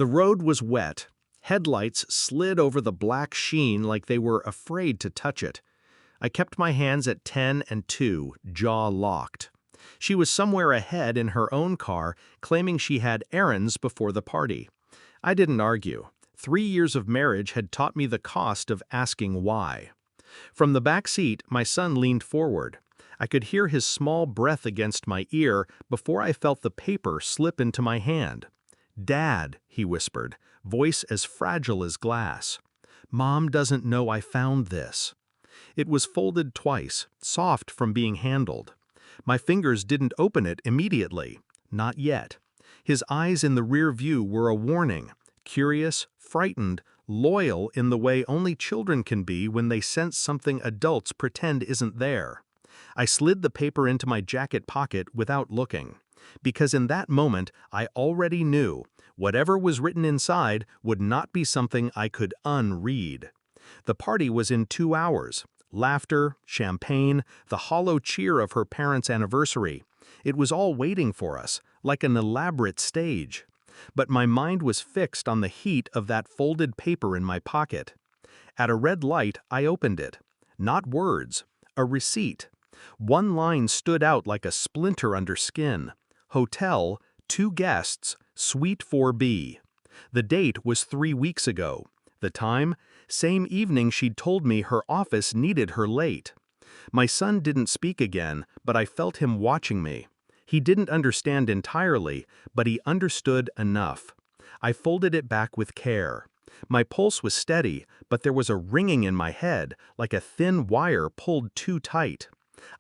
The road was wet. Headlights slid over the black sheen like they were afraid to touch it. I kept my hands at 10 and 2, jaw locked. She was somewhere ahead in her own car, claiming she had errands before the party. I didn't argue. 3 years of marriage had taught me the cost of asking why. From the back seat, my son leaned forward. I could hear his small breath against my ear before I felt the paper slip into my hand. "Dad," he whispered, voice as fragile as glass. "Mom doesn't know I found this." It was folded twice, soft from being handled. My fingers didn't open it immediately. Not yet. His eyes in the rear view were a warning, curious, frightened, loyal in the way only children can be when they sense something adults pretend isn't there. I slid the paper into my jacket pocket without looking, because in that moment I already knew whatever was written inside would not be something I could unread. The party was in 2 hours. Laughter, champagne, the hollow cheer of her parents' anniversary. It was all waiting for us, like an elaborate stage. But my mind was fixed on the heat of that folded paper in my pocket. At a red light, I opened it. Not words, a receipt. One line stood out like a splinter under skin. Hotel, 2 guests, Suite 4B. The date was 3 weeks ago. The time? Same evening she'd told me her office needed her late. My son didn't speak again, but I felt him watching me. He didn't understand entirely, but he understood enough. I folded it back with care. My pulse was steady, but there was a ringing in my head, like a thin wire pulled too tight.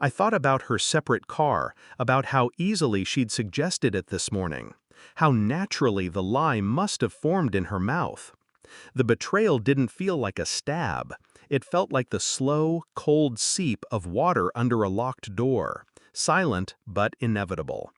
I thought about her separate car, about how easily she'd suggested it this morning, how naturally the lie must have formed in her mouth. The betrayal didn't feel like a stab. It felt like the slow, cold seep of water under a locked door, silent but inevitable.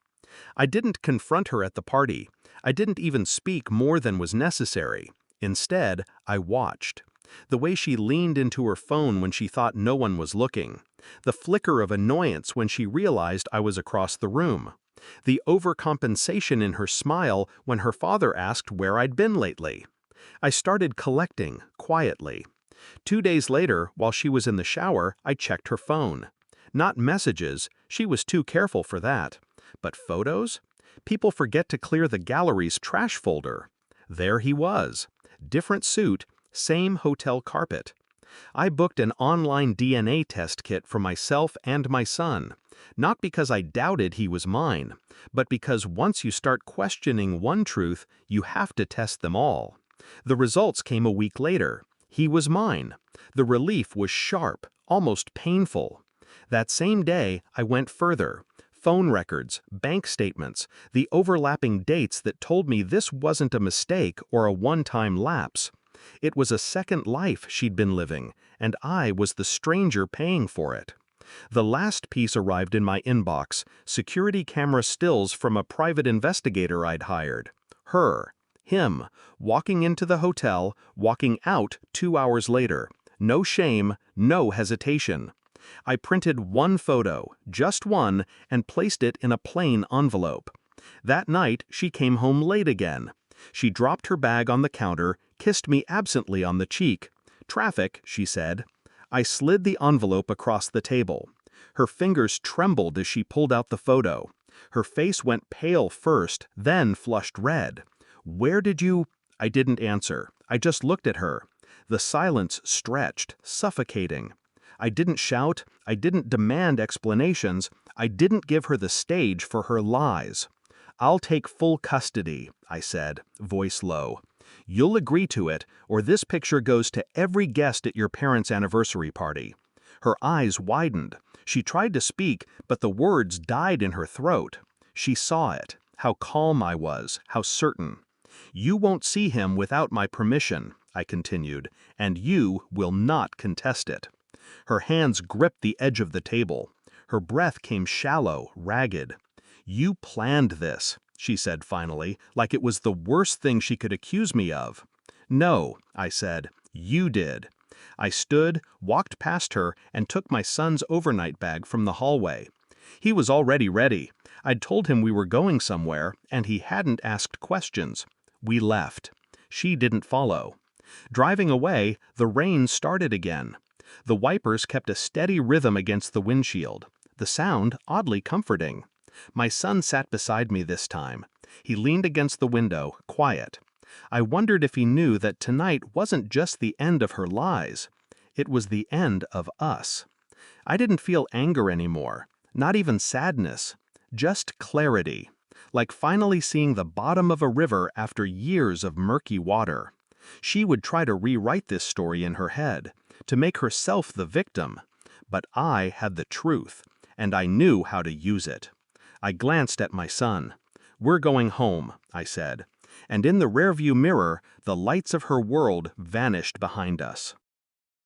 I didn't confront her at the party. I didn't even speak more than was necessary. Instead, I watched. The way she leaned into her phone when she thought no one was looking. The flicker of annoyance when she realized I was across the room. The overcompensation in her smile when her father asked where I'd been lately. I started collecting, quietly. 2 days later, while she was in the shower, I checked her phone. Not messages, she was too careful for that. But photos? People forget to clear the gallery's trash folder. There he was. Different suit, same hotel carpet. I booked an online DNA test kit for myself and my son, not because I doubted he was mine, but because once you start questioning one truth, you have to test them all. The results came a week later. He was mine. The relief was sharp, almost painful. That same day, I went further. Phone records, bank statements, the overlapping dates that told me this wasn't a mistake or a one-time lapse. It was a second life she'd been living, and I was the stranger paying for it. The last piece arrived in my inbox, security camera stills from a private investigator I'd hired. Her. Him, walking into the hotel, walking out 2 hours later. No shame, no hesitation. I printed one photo, just one, and placed it in a plain envelope. That night, she came home late again. She dropped her bag on the counter, kissed me absently on the cheek. "Traffic," she said. I slid the envelope across the table. Her fingers trembled as she pulled out the photo. Her face went pale first, then flushed red. "Where did you—" I didn't answer. I just looked at her. The silence stretched, suffocating. I didn't shout. I didn't demand explanations. I didn't give her the stage for her lies. "I'll take full custody," I said, voice low. "You'll agree to it, or this picture goes to every guest at your parents' anniversary party." Her eyes widened. She tried to speak, but the words died in her throat. She saw it, how calm I was, how certain. "You won't see him without my permission," I continued, "and you will not contest it." Her hands gripped the edge of the table. Her breath came shallow, ragged. "You planned this," she said finally, like it was the worst thing she could accuse me of. "No," I said, "you did." I stood, walked past her, and took my son's overnight bag from the hallway. He was already ready. I'd told him we were going somewhere, and he hadn't asked questions. We left. She didn't follow. Driving away, the rain started again. The wipers kept a steady rhythm against the windshield, the sound oddly comforting. My son sat beside me this time. He leaned against the window, quiet. I wondered if he knew that tonight wasn't just the end of her lies. It was the end of us. I didn't feel anger anymore, not even sadness, just clarity, like finally seeing the bottom of a river after years of murky water. She would try to rewrite this story in her head, to make herself the victim. But I had the truth, and I knew how to use it. I glanced at my son. "We're going home," I said. And in the rearview mirror, the lights of her world vanished behind us.